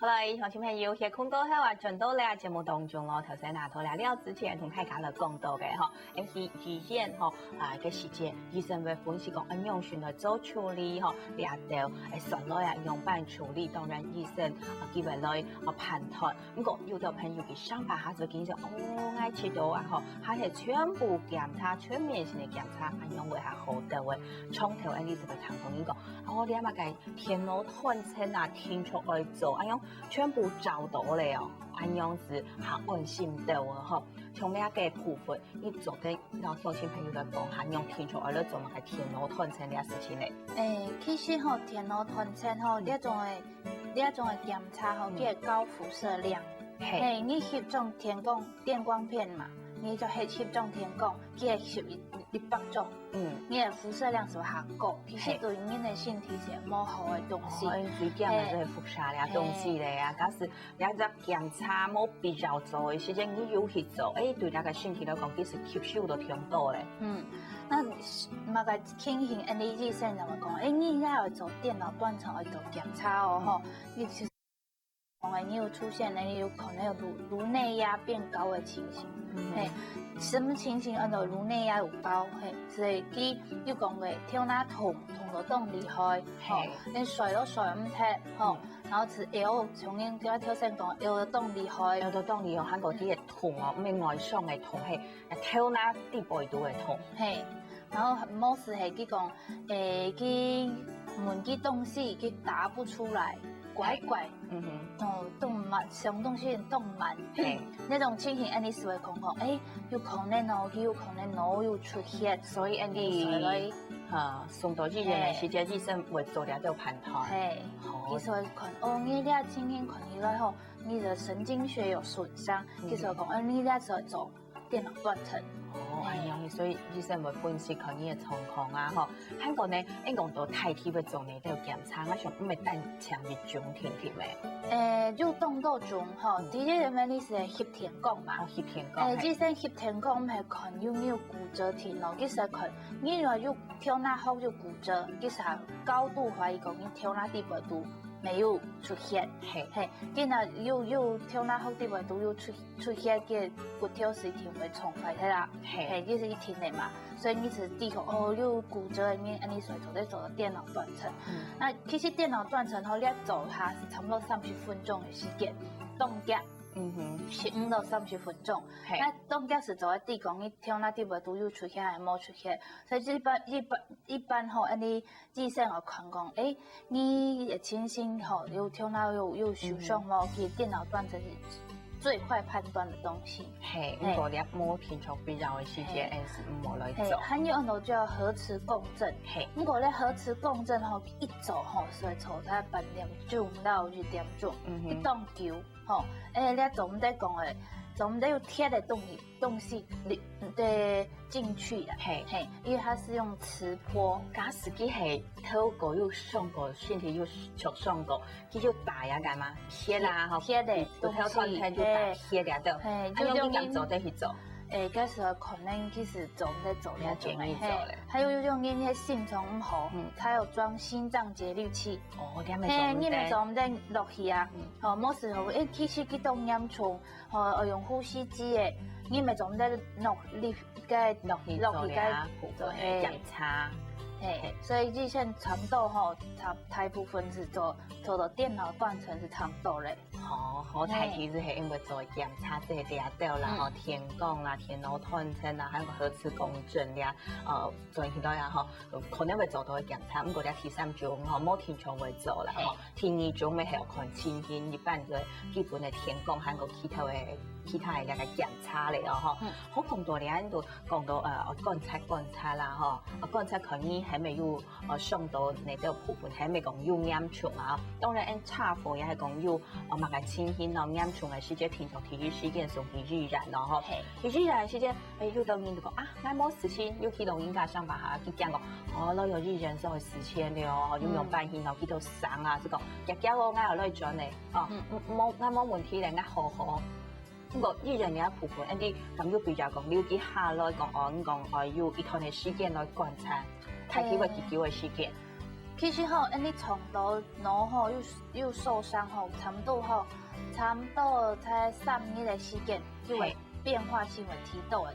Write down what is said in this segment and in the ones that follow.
來，鄉親朋友，喺看到喺話進到咧節目當中咯，頭先拿到了之前同大家來講到嘅嗬，以前嗬嘅時間，醫生會分析講按樣選來做處理嗬，掠到上來樣辦處理，當然醫生佢會來判斷。咁個有啲朋友佢上班下就見咗愛吃到啊嗬，佢係全部檢查全面性嘅檢查，按樣會係好到嘅。從頭呢就會談到呢個，你啱啱計電腦斷層啊，天出來做，按樣全部找到了哦，按樣是很安心的哦，哈。從呢個部分，你做的讓鄉親朋友來講，按樣天出來了做乜嘅電腦斷層呢個事情咧？其實吼電腦斷層吼，呢一種嘅檢查吼，叫高輻射量。你翕種電光片嘛，你就係翕種電光，叫翕100種。你的輻射量是會較高，其實對你的身體是冇好的東西。最驚嘅就係輻射嘅東西咧啊！假使你一檢查冇必要做嘅時間，你又去做，對那個身體來講，其實吸收都挺多咧。那嘛個輕型 NDG 先就咪講，你而家要做電腦斷層去做檢查哦，吼，你其實你有出現咧，你有可能有顱內壓變高的情形，什麼情形？按照顱內壓有高，所以佢要講嘅跳哪痛到凍厲害，你睡都睡唔脫，然後是腰，從因叫跳繩講腰都凍厲害，腰都凍厲害，韓國啲嘅痛哦，唔係外傷嘅痛，係跳哪啲背度嘅痛，然後冇時係佢講，佢問佢東西佢答不出來。怪，動慢，想東西動慢，那種情形，你是會講，有可能哦，有可能腦有出血，所以你送到醫院嘅時間，醫生會做了都判斷。其實會講，你呢情形看起來後，你的神經學有損傷，其實會講，你呢時候做電腦斷層。所以醫生會分析佢呢個狀況啊，嗬。香港呢，講到太體會做呢都檢查，我想唔係單強熱中甜甜嘅。就動到中嗬，第一樣嘢你是翕天光嘛，翕天光。之前翕天光係看有沒有骨折停咯，其實看你若有跳哪後就骨折，其實高度懷疑講你跳哪地位度沒有出血，跟住又跳哪後地位度又出血嘅骨頭是停會重發起啦，這是一天的嘛，所以你是第一個有骨折裡面，你所做的做電腦斷層，那其實電腦斷層後你要做它是差不多30分鐘的時間，凍結，15到30分鐘，那凍結是做喺地講你跳哪地位度有出血還是冇出血，所以一般吼，你醫生我看講，你嘅情形吼有跳哪有受傷冇？其實電腦斷層是最快判斷的東西。如果你冇天窗必要的時間，是唔好來做。還有按照叫核磁共振。如果咧核磁共振吼一做吼，所以做在8點鐘到2點鐘，一棟球吼，你做唔得講誒，做唔得有鐵的東西對進去的，因為它是用磁波，假使佢係透過有傷過，身體有受傷過，佢就打呀幹嘛？鐵啦，鐵的都跳斷層就打鐵了的，還有你咁做得去做。嗰時候可能其實做唔得做了種誒，還有用因些心臟唔好，它有裝心臟節律器。你咪做唔得落去啊？冇時候其實佢當嚴重，用呼吸機嘅，你咪做唔得落去做檢查。所以之前差不多吼，大部分是做到電腦斷層是差不多嘞。好大體是因為做檢查這些掠到啦，天光啦、電腦斷層啦，還有核磁共振啦，做起到呀可能會做到檢查，不過咧第3種冇天窗會做啦，第2種咪係看情形，一般嘅基本嘅天光，還有其他嘅那個檢查嚟好講到咧，都講到觀察啦，觀察可能還沒有傷到那個部分，還沒講有嚴重啊。當然查房也係講有乜個情形咯，嚴重嘅時間平常體育事件屬於易燃咯，體育燃時間有導演就講我冇事情，有去導演家上班下，佢講講老有易燃所謂事情了，有冇辦法去到傷啊？就講叫我有來轉嚟，冇問題咧，好。個依樣嘢部分，一啲咁要比較講了解下來講，要一段嘅時間來觀察，睇幾個結嘅時間。其實吼，你從到腦吼又受傷吼，差不多才3年的時間，就會變化性會提到的，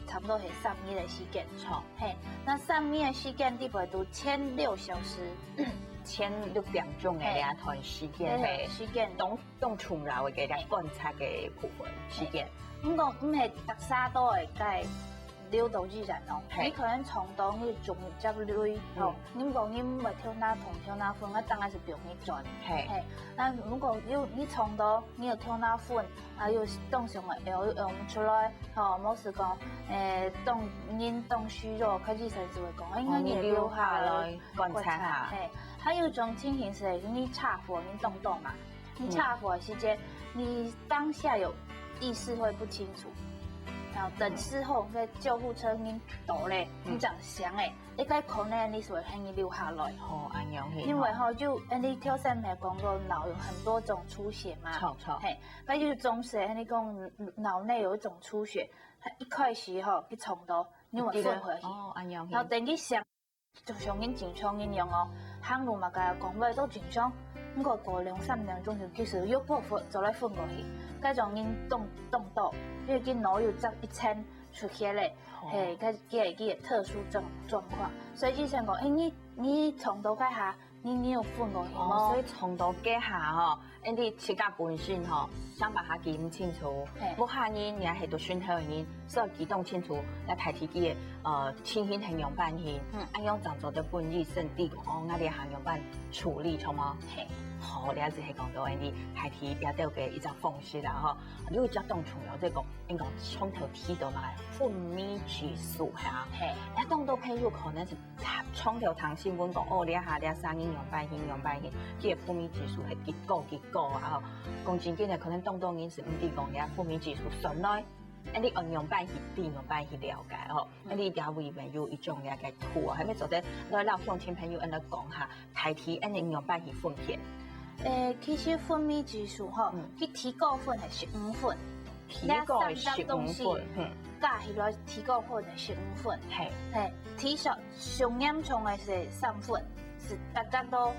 差不多係3年的時間。錯，那3年的時間，你會讀16小時，16點鐘嘅兩段時間係動重要嘅兩觀察嘅部分時間。唔係特沙都會計。溜到自然哦，你可能從到你種只累吼，你講你唔係挑哪同挑哪分，我當然是不容易賺。但如果你從到你有挑哪分，啊又動上來用出來，吼，冇是講動虛弱，佢醫生就會講，應該你留下來觀察下。還有一種情形是，你插火，你動嘛，你插火的時間，你當下有意識會不清楚。然後等事後，在救護車你到咧，你這樣想誒，你該可能你是會輕易留下來。哦，安樣係。因為吼就你跳傘咪講過腦有很多種出血嘛。錯。那就是總是你講腦內有一種出血，它一開始吼一衝到，你會分回去。哦，安樣。然後等你想，就像你正常一樣哦，行路嘛，佢講話都正常，不過過2-3秒鐘就其實又破分，就來分過去。嗰種因動到，因為佢腦有這一層出血咧，佢特殊狀況，所以醫生講，你從到嗰下，你有分過去嗎？所以從到嗰下吼，你自家本身吼，想把它記唔清楚，冇下人也係讀選擇人，所以記動清楚，來提佢嘅情形係用辦法，按樣怎做的本意勝地講，我哋行用辦處理，錯嗎？好，你一直係講到你係睇表到嘅一種方式啦，嗬。你會作動重要即係講，應該從頭提到埋分泌激素嚇。一動到譬如可能是從頭睇新聞講，哦，你一下你3年用半年，佢嘅分泌激素係幾高啊！講真嘅，可能動到你是唔知講你分泌激素上來，你用半年比用半年了解嗬。你表會咪有一種了解圖啊？係咪做得來老鄉親朋友喺度講下，提你用半年分片。其實分泌激素吼，佢提高分係15分，提高係15分，加起來提高分係15分，提上嚴重嘅是3分，是大家都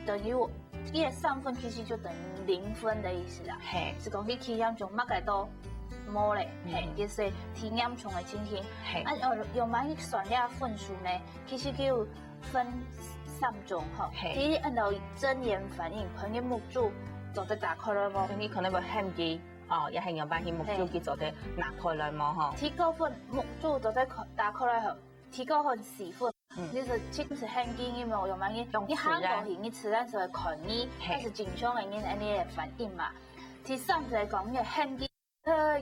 等於呢個3分其實就等於0分的意思啦，是講你提嚴重乜嘅都冇咧，就是提嚴重嘅情形，用埋啲算呢分數呢，其實佢有分3種哈，第一按照真言反應，朋友目睭做得打開來冇？你可能會喊機，也係用把佢目睭佢做得拿開來冇哈？提高分目睭做得打開來後，提高分4分。你是親自喊機，因為我用乜嘢？你喊過去，你自然就會看你，但是正常嘅人你嘅反應嘛。第三就係講嘅喊機，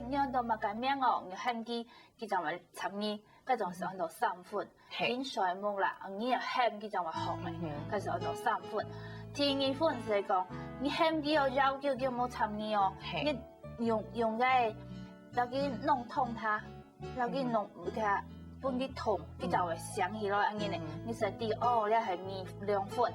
你到乜嘅名哦？你喊機佢就話參與。嗰種是按到3分，點水木啦，你又喊佢就話紅嘅，嗰時按到3分。第2分是講，你喊佢又繞叫冇參與哦，你用在要佢弄痛他，要佢弄佢幫佢痛，佢就會想起來安尼咧。你實啲哦，你係2分，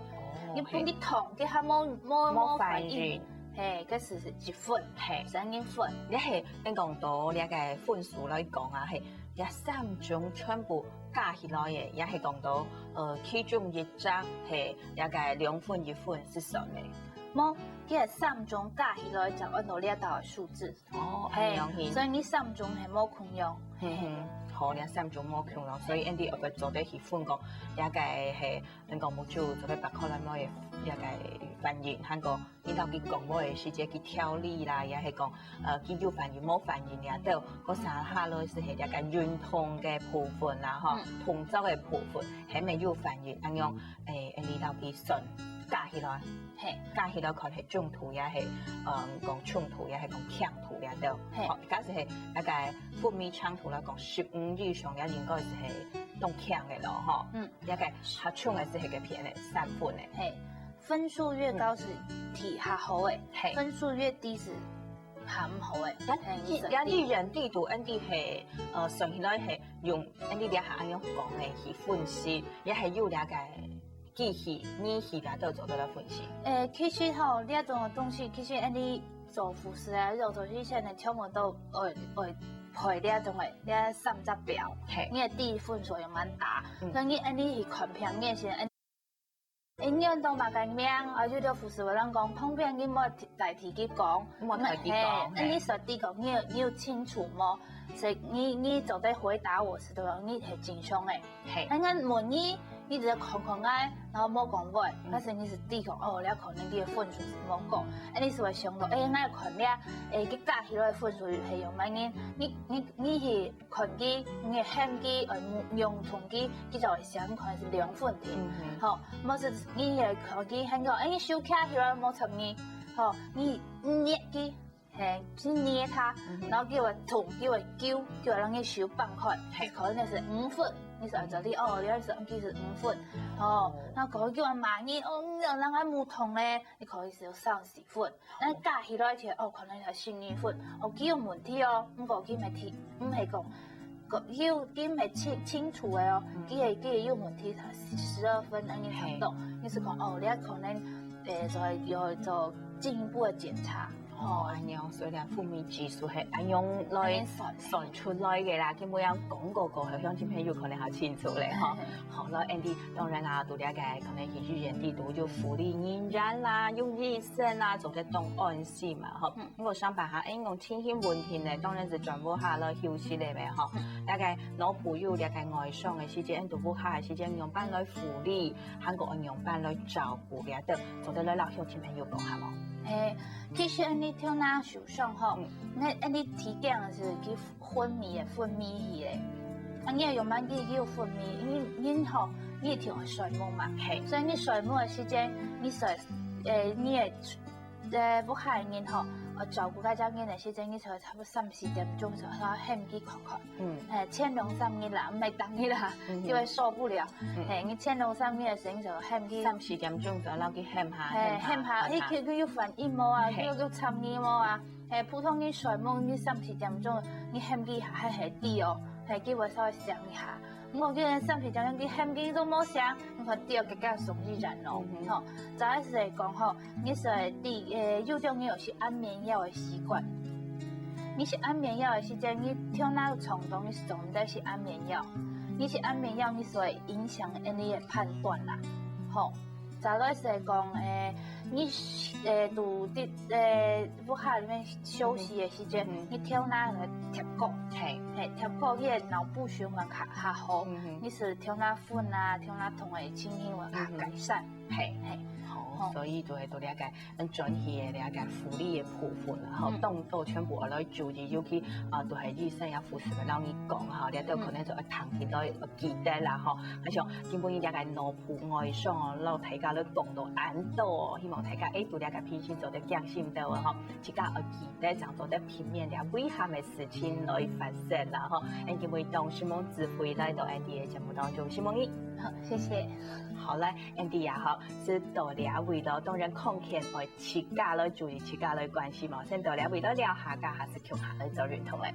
你幫佢痛，佢還冇反應。嗰時是1分，3分。你係點講到你個分數來講啊？係有3種全部加起來嘅，也係講到其中一張係有個2分1分是什麼？冇，佢係3種加起來就按到呢一道數字。哦，所以你3種係冇困用。好，你3種冇困用，所以你要做得去分講，有個係你講冇做做得白可能冇嘅。一個反應，韓國你到佢講冇嘅時節，佢調理啦，也係講佢有反應冇反應呀，都嗰3下來是係一個運動嘅部分啦，嗬，動作嘅部分係咪有反應？咁樣你到佢順加起來，加起來可能係中途也係講衝突也係講強途也都，假使係一個分泌長途來講15以上也應該是係動強嘅咯，嗬，一個較重嘅是係個偏嘅3分嘅。分數越高是提較好誒，分數越低是較唔好誒。有啲人地圖 ND 係上起來係用 ND 啲係咁樣講嘅去分析，也係有兩個機器、機器啦都做到了分析。其實吼呢一種東西，其實 ND 做護士啊，做做啲現在全部都會配呢一種嘅呢3隻表，你嘅低分數又蠻大，所以 ND 係看平嘅先。因為到嘛個名，啊，有條護士話咱講，普遍你冇代替佢講，冇代替講，你實地講，你有清楚冇？所以你就得回答我是對，你係正常誒。係，咱問你，你只看愛，然後冇講話，但是你是地講，哦，你可能你嘅分數是冇講，你是會想到，我看咧，佢加起來分數係用乜嘢？你係看佢，你係喊佢，用同佢就會想可能是2分題，好，冇是你係看佢喊個，你手卡起來冇成呢，好，你捏佢。去捏它，然後叫我捅，叫我揪，叫我讓你手放開，可能是5分，你說這裡哦，你係說佢是5分，哦，然後叫我罵你，哦，你讓佢唔痛咧，你可以是30分，但加起來哦，可能係12分，哦，佢有問題哦，唔過佢咪提，唔係講，佢咪清楚嘅哦，佢有問題，12分，你聽懂，你是講哦，你可能就係要做進一步嘅檢查。哦，安樣，所以咧，負面指數係安樣來算出來嘅啦。佢每樣講過後，鄉親朋友可能好清楚咧，嗬。好啦 ，Andy， 當然啦，都了解，可能係語言地圖就福利人員啦，用醫生啦，做啲檔案先嘛，嗬。咁我上班下，講天氣問題咧，當然是全部下來休息咧咪，嗬。大概腦部有大概外傷嘅時間，都不下嘅時間，用班來福利，韓國用班來照顧嘅，都做得來老鄉親朋友講下冇。其實你聽那受傷吼，你體檢的是佢分泌去嘅，你係用乜嘢叫分泌？你吼，你條水母嘛，所以你水母嘅時間，你你係不害人吼，照顧大家嘅那時間，你才差不多3-4點鐘就要喊佢看，乾隆3日啦，唔係當日啦，因為受不了，你乾隆3日嘅時候就喊佢3-4點鐘就撈佢喊下，佢要反應冇啊，佢要參與冇啊，普通你水母你3-4點鐘你喊佢係低哦，佢會稍微響一下。我叫人3-4點鐘，佢喊佢都冇響，你看第二個更容易染咯，吼。再一是嚟講吼，你是有種你有是安眠藥的習慣，你是安眠藥的時間，你聽那個衝動，你是總在是安眠藥，你是安眠藥，你是會影響你的判斷啦，吼。再來是嚟講你拄啲不下裡面休息的時間，你聽那個貼骨，貼骨迄個腦部循環較好，你是聽那粉啊，聽那痛的情形會較改善，好，所以就係到了解專業嘅了解福利嘅部分啦，吼，都全部來注意，尤其都係醫生呀、護士嘅，讓你講哈，你都可能就會談起到記得啦，吼，而且基本了解腦部外傷哦，讓大家都講到安到，希望大家都了解平時做得驚心到啊，吼，自家記得將做得片面了危險嘅事情來發生啦，吼，因為當希望智慧來到 Andy 嘅節目當中，希望你好，謝謝。好啦 ，Andy 也好，是到了為到當然空間來自家來注意自家來關係嘛，先到了為到聊下家還是傾下來做認同咧。